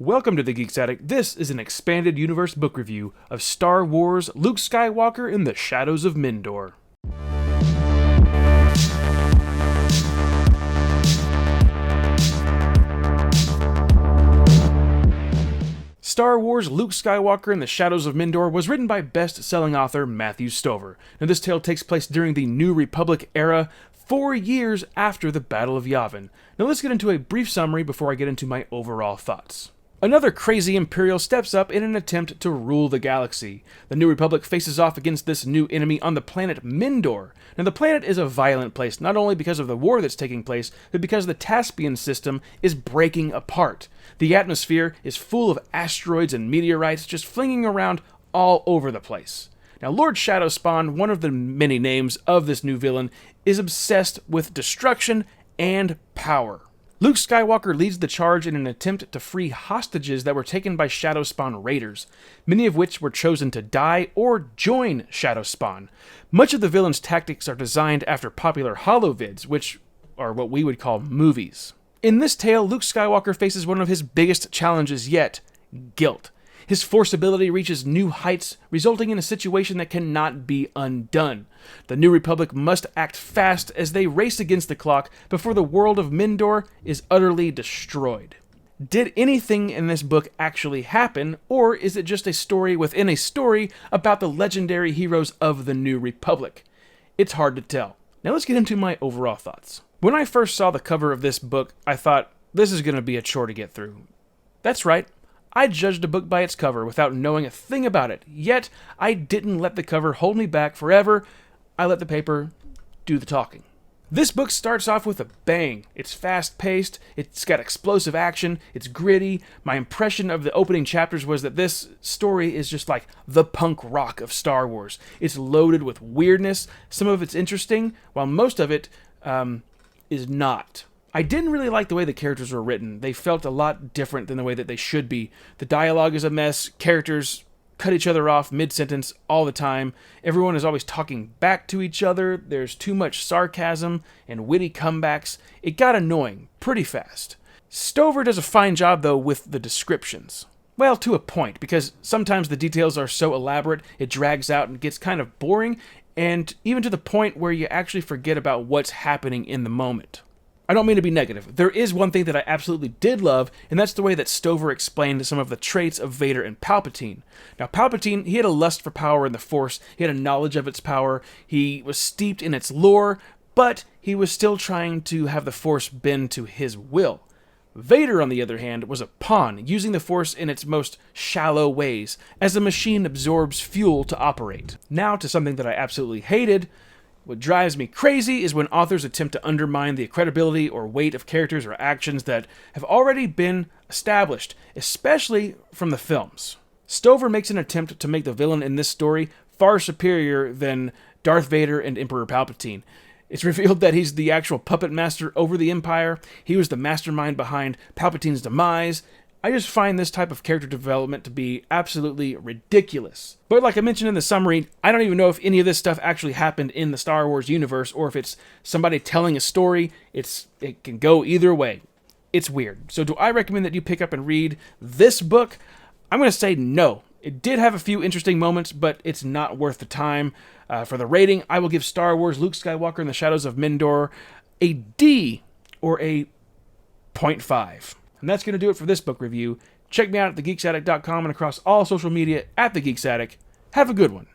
Welcome to the Geeks Attic. This is an expanded universe book review of Star Wars Luke Skywalker in the Shadows of Mindor. Star Wars Luke Skywalker in the Shadows of Mindor was written by best-selling author Matthew Stover. Now, this tale takes place during the New Republic era, 4 years after the Battle of Yavin. Now let's get into a brief summary before I get into my overall thoughts. Another crazy Imperial steps up in an attempt to rule the galaxy. The New Republic faces off against this new enemy on the planet Mindor. Now, the planet is a violent place, not only because of the war that's taking place, but because the Taspian system is breaking apart. The atmosphere is full of asteroids and meteorites just flinging around all over the place. Now, Lord Shadowspawn, one of the many names of this new villain, is obsessed with destruction and power. Luke Skywalker leads the charge in an attempt to free hostages that were taken by Shadowspawn raiders, many of which were chosen to die or join Shadowspawn. Much of the villain's tactics are designed after popular holovids, which are what we would call movies. In this tale, Luke Skywalker faces one of his biggest challenges yet: guilt. His force ability reaches new heights, resulting in a situation that cannot be undone. The New Republic must act fast as they race against the clock before the world of Mindor is utterly destroyed. Did anything in this book actually happen, or is it just a story within a story about the legendary heroes of the New Republic? It's hard to tell. Now let's get into my overall thoughts. When I first saw the cover of this book, I thought, this is going to be a chore to get through. That's right. I judged a book by its cover without knowing a thing about it, yet I didn't let the cover hold me back forever. I let the paper do the talking. This book starts off with a bang. It's fast-paced, it's got explosive action, it's gritty. My impression of the opening chapters was that this story is just like the punk rock of Star Wars. It's loaded with weirdness. Some of it's interesting, while most of it is not. I didn't really like the way the characters were written. They felt a lot different than the way that they should be. The dialogue is a mess. Characters cut each other off mid-sentence all the time. Everyone is always talking back to each other. There's too much sarcasm and witty comebacks. It got annoying pretty fast. Stover does a fine job, though, with the descriptions. Well, to a point, because sometimes the details are so elaborate, it drags out and gets kind of boring, and even to the point where you actually forget about what's happening in the moment. I don't mean to be negative. There is one thing that I absolutely did love, and that's the way that Stover explained some of the traits of Vader and Palpatine. Now, Palpatine, he had a lust for power in the Force, he had a knowledge of its power, he was steeped in its lore, but he was still trying to have the Force bend to his will. Vader, on the other hand, was a pawn, using the Force in its most shallow ways, as a machine absorbs fuel to operate. Now to something that I absolutely hated. What drives me crazy is when authors attempt to undermine the credibility or weight of characters or actions that have already been established, especially from the films. Stover makes an attempt to make the villain in this story far superior than Darth Vader and Emperor Palpatine. It's revealed that he's the actual puppet master over the Empire. He was the mastermind behind Palpatine's demise. I just find this type of character development to be absolutely ridiculous. But like I mentioned in the summary, I don't even know if any of this stuff actually happened in the Star Wars universe, or if it's somebody telling a story. It can go either way. It's weird. So do I recommend that you pick up and read this book? I'm going to say no. It did have a few interesting moments, but it's not worth the time. For the rating, I will give Star Wars Luke Skywalker in the Shadows of Mindor a D, or a 0.5. And that's going to do it for this book review. Check me out at thegeeksaddict.com and across all social media at thegeeksaddict. Have a good one.